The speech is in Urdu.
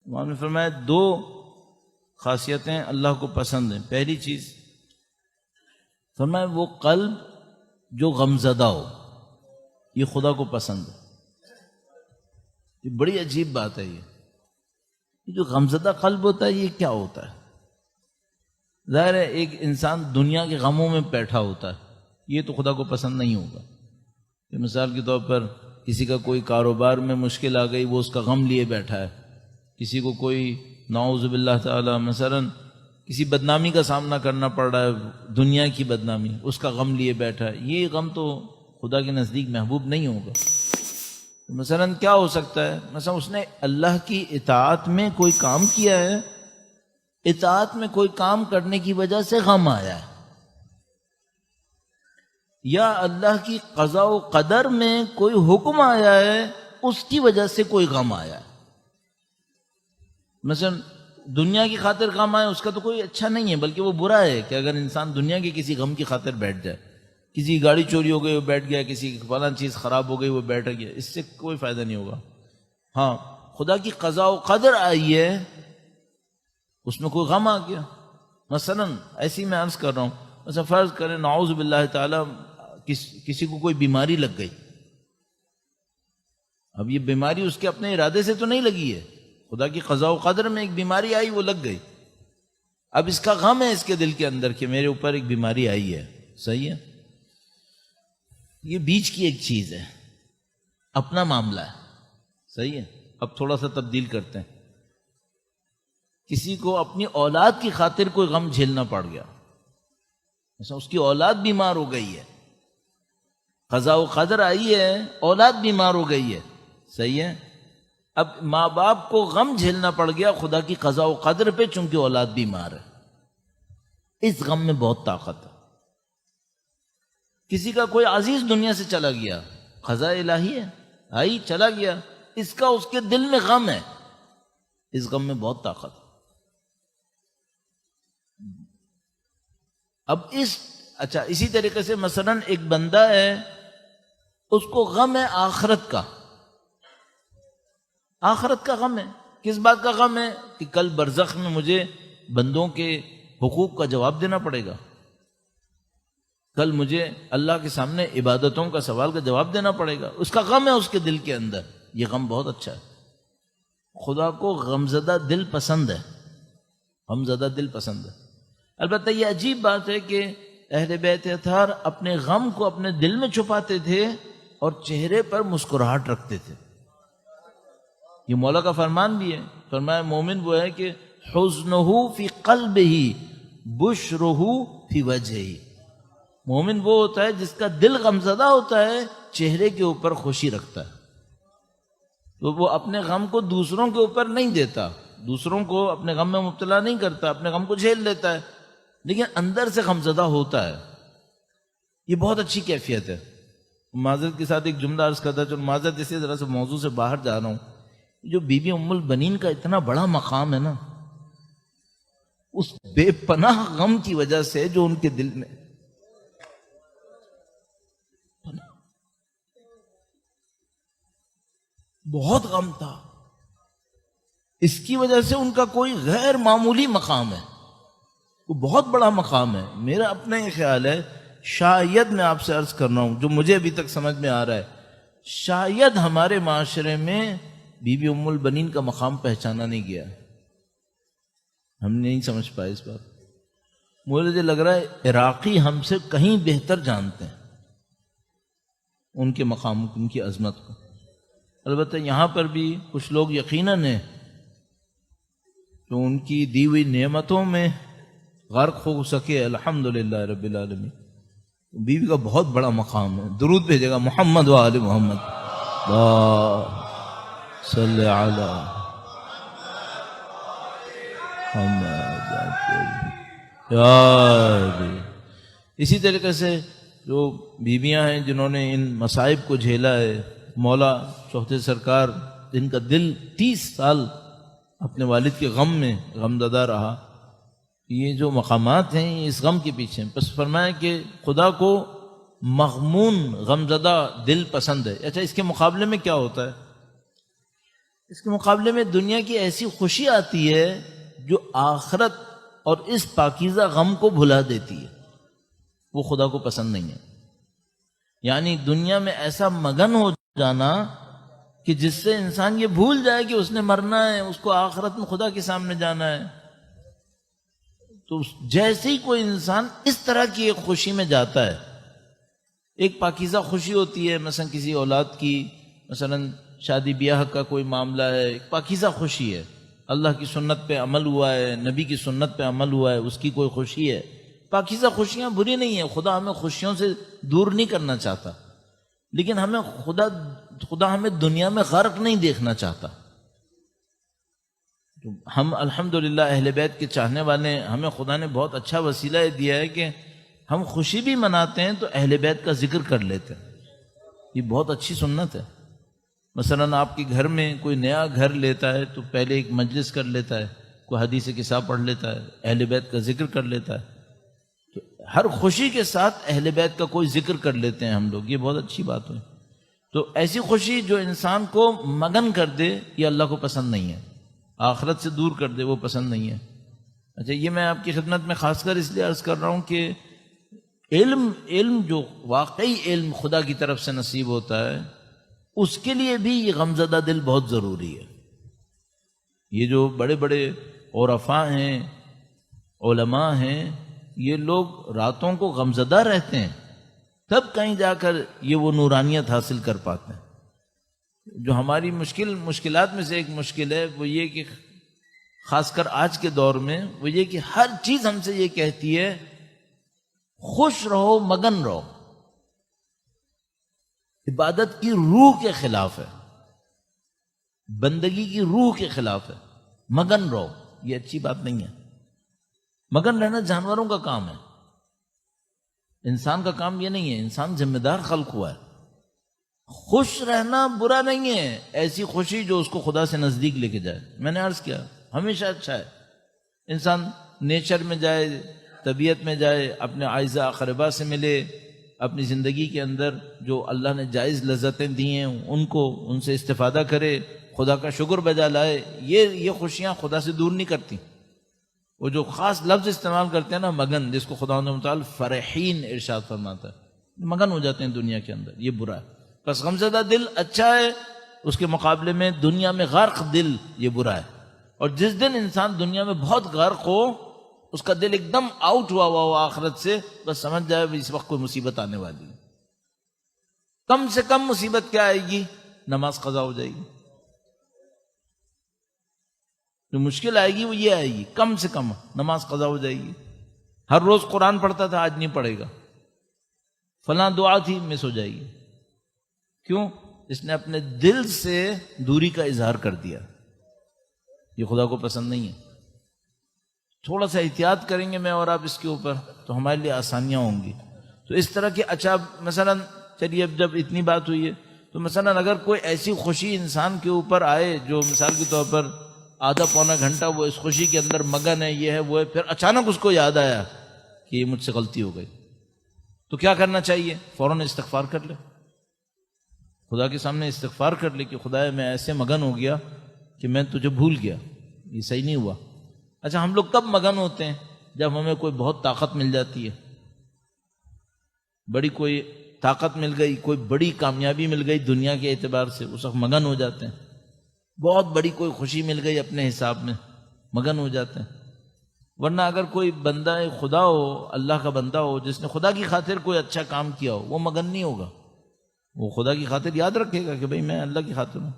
امام نے فرمایا دو خاصیتیں اللہ کو پسند ہیں. پہلی چیز فرمایا وہ قلب جو غمزدہ ہو، یہ خدا کو پسند ہے. یہ بڑی عجیب بات ہے. یہ جو غمزدہ قلب ہوتا ہے یہ کیا ہوتا ہے؟ ظاہر ہے ایک انسان دنیا کے غموں میں بیٹھا ہوتا ہے، یہ تو خدا کو پسند نہیں ہوگا. کہ مثال کے طور پر کسی کا کوئی کاروبار میں مشکل آ گئی، وہ اس کا غم لیے بیٹھا ہے. کسی کو کوئی نعوذ باللہ تعالی مثلا کسی بدنامی کا سامنا کرنا پڑ رہا ہے، دنیا کی بدنامی، اس کا غم لیے بیٹھا ہے. یہ غم تو خدا کے نزدیک محبوب نہیں ہوگا. مثلا کیا ہو سکتا ہے؟ مثلا اس نے اللہ کی اطاعت میں کوئی کام کیا ہے، اطاعت میں کوئی کام کرنے کی وجہ سے غم آیا ہے، یا اللہ کی قضاء و قدر میں کوئی حکم آیا ہے اس کی وجہ سے کوئی غم آیا ہے. مثلا دنیا کی خاطر غم آئے اس کا تو کوئی اچھا نہیں ہے، بلکہ وہ برا ہے کہ اگر انسان دنیا کی کسی غم کی خاطر بیٹھ جائے. کسی کی گاڑی چوری ہو گئی وہ بیٹھ گیا، کسی کی فلاں چیز خراب ہو گئی وہ بیٹھ گیا، اس سے کوئی فائدہ نہیں ہوگا. ہاں خدا کی قضاء و قدر آئی ہے، اس میں کوئی غم آ گیا. مثلا ایسی میں عرض کر رہا ہوں، مثلا فرض کریں نعوذ باللہ تعالی کسی کو کوئی بیماری لگ گئی. اب یہ بیماری اس کے اپنے ارادے سے تو نہیں لگی ہے، خدا کی قضاء و قدر میں ایک بیماری آئی، وہ لگ گئی. اب اس کا غم ہے اس کے دل کے اندر کہ میرے اوپر ایک بیماری آئی ہے. صحیح ہے؟ یہ بیچ کی ایک چیز ہے، اپنا معاملہ ہے. صحیح ہے؟ اب تھوڑا سا تبدیل کرتے ہیں. کسی کو اپنی اولاد کی خاطر کوئی غم جھیلنا پڑ گیا، مثلا اس کی اولاد بیمار ہو گئی ہے، قضاء و قدر آئی ہے، اولاد بیمار ہو گئی ہے. صحیح ہے؟ اب ماں باپ کو غم جھیلنا پڑ گیا خدا کی قضاء و قدر پہ، چونکہ اولاد بیمار ہے. اس غم میں بہت طاقت ہے. کسی کا کوئی عزیز دنیا سے چلا گیا، قضاء الہی ہے، آئی چلا گیا، اس کا اس کے دل میں غم ہے، اس غم میں بہت طاقت ہے. اب اسی طریقے سے مثلا ایک بندہ ہے، اس کو غم ہے آخرت کا. آخرت کا غم ہے. کس بات کا غم ہے؟ کہ کل برزخ میں مجھے بندوں کے حقوق کا جواب دینا پڑے گا، کل مجھے اللہ کے سامنے عبادتوں کا سوال کا جواب دینا پڑے گا. اس کا غم ہے اس کے دل کے اندر. یہ غم بہت اچھا ہے. خدا کو غمزدہ دل پسند ہے، غمزدہ دل پسند ہے. البتہ یہ عجیب بات ہے کہ اہل بیت اطہار اپنے غم کو اپنے دل میں چھپاتے تھے اور چہرے پر مسکراہٹ رکھتے تھے. یہ مولا کا فرمان بھی ہے. فرمایا مومن وہ ہے کہ حزنہ فی قلبہ بشرہ فی وجہہ. مومن وہ ہوتا ہے جس کا دل غمزدہ ہوتا ہے، چہرے کے اوپر خوشی رکھتا ہے. تو وہ اپنے غم کو دوسروں کے اوپر نہیں دیتا، دوسروں کو اپنے غم میں مبتلا نہیں کرتا، اپنے غم کو جھیل لیتا ہے، لیکن اندر سے غمزدہ ہوتا ہے. یہ بہت اچھی کیفیت ہے. معذرت کے ساتھ ایک جملہ عرض کرتا، چلو معذرت اس ذرا سے موضوع سے باہر جا رہا ہوں. جو بی بی ام البنین کا اتنا بڑا مقام ہے نا، اس بے پناہ غم کی وجہ سے جو ان کے دل میں بہت غم تھا، اس کی وجہ سے ان کا کوئی غیر معمولی مقام ہے، وہ بہت بڑا مقام ہے. میرا اپنا یہ خیال ہے، شاید میں آپ سے عرض کر رہا ہوں جو مجھے ابھی تک سمجھ میں آ رہا ہے، شاید ہمارے معاشرے میں بی بی ام البنین کا مقام پہچانا نہیں گیا. ہم نہیں سمجھ پائے اس بات. مجھے لگ رہا ہے عراقی ہم سے کہیں بہتر جانتے ہیں ان کے مقام، ان کی عظمت کو. البتہ یہاں پر بھی کچھ لوگ یقیناً ہیں جو ان کی دی ہوئی نعمتوں میں غرق ہو سکے. الحمدللہ رب العالمین. بیوی کا بہت بڑا مقام ہے. درود بھیجے گا محمد و آل محمد. صلی علی محمد. اسی طریقے سے جو بیویاں ہیں جنہوں نے ان مصائب کو جھیلا ہے، مولا چوتھے سرکار جن کا دل 30 سال اپنے والد کے غم میں غمزدہ رہا، یہ جو مقامات ہیں یہ اس غم کے پیچھے ہیں. پس فرمایا کہ خدا کو مغمون غمزدہ دل پسند ہے. اچھا اس کے مقابلے میں کیا ہوتا ہے؟ اس کے مقابلے میں دنیا کی ایسی خوشی آتی ہے جو آخرت اور اس پاکیزہ غم کو بھلا دیتی ہے، وہ خدا کو پسند نہیں ہے۔ یعنی دنیا میں ایسا مگن ہو جانا کہ جس سے انسان یہ بھول جائے کہ اس نے مرنا ہے، اس کو آخرت میں خدا کے سامنے جانا ہے۔ تو جیسے ہی کوئی انسان اس طرح کی ایک خوشی میں جاتا ہے، ایک پاکیزہ خوشی ہوتی ہے، مثلا کسی اولاد کی، مثلا شادی بیاہ کا کوئی معاملہ ہے، ایک پاکیزہ خوشی ہے، اللہ کی سنت پہ عمل ہوا ہے، نبی کی سنت پہ عمل ہوا ہے، اس کی کوئی خوشی ہے۔ پاکیزہ خوشیاں بری نہیں ہیں، خدا ہمیں خوشیوں سے دور نہیں کرنا چاہتا، لیکن ہمیں خدا ہمیں دنیا میں غرق نہیں دیکھنا چاہتا۔ ہم الحمدللہ اہل بیت کے چاہنے والے ہیں، ہمیں خدا نے بہت اچھا وسیلہ دیا ہے کہ ہم خوشی بھی مناتے ہیں تو اہل بیت کا ذکر کر لیتے ہیں، یہ بہت اچھی سنت ہے۔ مثلا آپ کے گھر میں کوئی نیا گھر لیتا ہے تو پہلے ایک مجلس کر لیتا ہے، کوئی حدیث کتاب پڑھ لیتا ہے، اہل بیت کا ذکر کر لیتا ہے، تو ہر خوشی کے ساتھ اہل بیت کا کوئی ذکر کر لیتے ہیں ہم لوگ، یہ بہت اچھی بات ہے۔ تو ایسی خوشی جو انسان کو مگن کر دے یہ اللہ کو پسند نہیں ہے، آخرت سے دور کر دے وہ پسند نہیں ہے۔ اچھا، یہ میں آپ کی خدمت میں خاص کر اس لیے عرض کر رہا ہوں کہ علم جو واقعی علم خدا کی طرف سے نصیب ہوتا ہے، اس کے لیے بھی یہ غمزدہ دل بہت ضروری ہے۔ یہ جو بڑے بڑے عرفاء ہیں، علماء ہیں، یہ لوگ راتوں کو غمزدہ رہتے ہیں، تب کہیں جا کر یہ وہ نورانیت حاصل کر پاتے ہیں۔ جو ہماری مشکلات میں سے ایک مشکل ہے وہ یہ کہ خاص کر آج کے دور میں وہ یہ کہ ہر چیز ہم سے یہ کہتی ہے خوش رہو، مگن رہو، عبادت کی روح کے خلاف ہے، بندگی کی روح کے خلاف ہے۔ مگن رہو، یہ اچھی بات نہیں ہے۔ مگن رہنا جانوروں کا کام ہے، انسان کا کام یہ نہیں ہے۔ انسان ذمہ دار خلق ہوا ہے۔ خوش رہنا برا نہیں ہے، ایسی خوشی جو اس کو خدا سے نزدیک لے کے جائے۔ میں نے عرض کیا ہمیشہ اچھا ہے انسان نیچر میں جائے، طبیعت میں جائے، اپنے اعزاء اقرباء سے ملے، اپنی زندگی کے اندر جو اللہ نے جائز لذتیں دی ہیں ان سے استفادہ کرے، خدا کا شکر بجا لائے۔ یہ خوشیاں خدا سے دور نہیں کرتی۔ وہ جو خاص لفظ استعمال کرتے ہیں نا مگن، جس کو خدا متعال فرحین ارشاد فرماتا ہے، مگن ہو جاتے ہیں دنیا کے اندر، یہ برا ہے۔ بس غمزدہ دل اچھا ہے، اس کے مقابلے میں دنیا میں غرق دل یہ برا ہے۔ اور جس دن انسان دنیا میں بہت غرق ہو، اس کا دل ایک دم آؤٹ ہوا ہو آخرت سے، بس سمجھ جائے اس وقت کوئی مصیبت آنے والی ہے۔ کم سے کم مصیبت کیا آئے گی؟ نماز قضا ہو جائے گی۔ جو مشکل آئے گی وہ یہ آئے گی، کم سے کم نماز قضا ہو جائے گی۔ ہر روز قرآن پڑھتا تھا، آج نہیں پڑھے گا۔ فلاں دعا تھی، مس ہو جائے گی۔ کیوں؟ اس نے اپنے دل سے دوری کا اظہار کر دیا۔ یہ خدا کو پسند نہیں ہے۔ تھوڑا سا احتیاط کریں گے میں اور آپ اس کے اوپر تو ہمارے لیے آسانیاں ہوں گی۔ تو اس طرح کے اچھا مثلا چلیے اب جب اتنی بات ہوئی ہے تو مثلا اگر کوئی ایسی خوشی انسان کے اوپر آئے جو مثال کے طور پر آدھا پونا گھنٹہ وہ اس خوشی کے اندر مگن ہے، یہ ہے وہ ہے، پھر اچانک اس کو یاد آیا کہ یہ مجھ سے غلطی ہو گئی، تو کیا کرنا چاہیے؟ فوراً استغفار کر لے، خدا کے سامنے استغفار کر لے کہ خدایا میں ایسے مگن ہو گیا کہ میں تجھے بھول گیا، یہ صحیح نہیں ہوا۔ اچھا، ہم لوگ کب مگن ہوتے ہیں؟ جب ہمیں کوئی بہت طاقت مل جاتی ہے، بڑی کوئی طاقت مل گئی، کوئی بڑی کامیابی مل گئی دنیا کے اعتبار سے، اس وقت مگن ہو جاتے ہیں۔ بہت بڑی کوئی خوشی مل گئی اپنے حساب میں، مگن ہو جاتے ہیں۔ ورنہ اگر کوئی بندہ خدا ہو، اللہ کا بندہ ہو، جس نے خدا کی خاطر کوئی اچھا کام کیا ہو، وہ مگن نہیں ہوگا، وہ خدا کی خاطر یاد رکھے گا کہ بھئی میں اللہ کی خاطر ہوں۔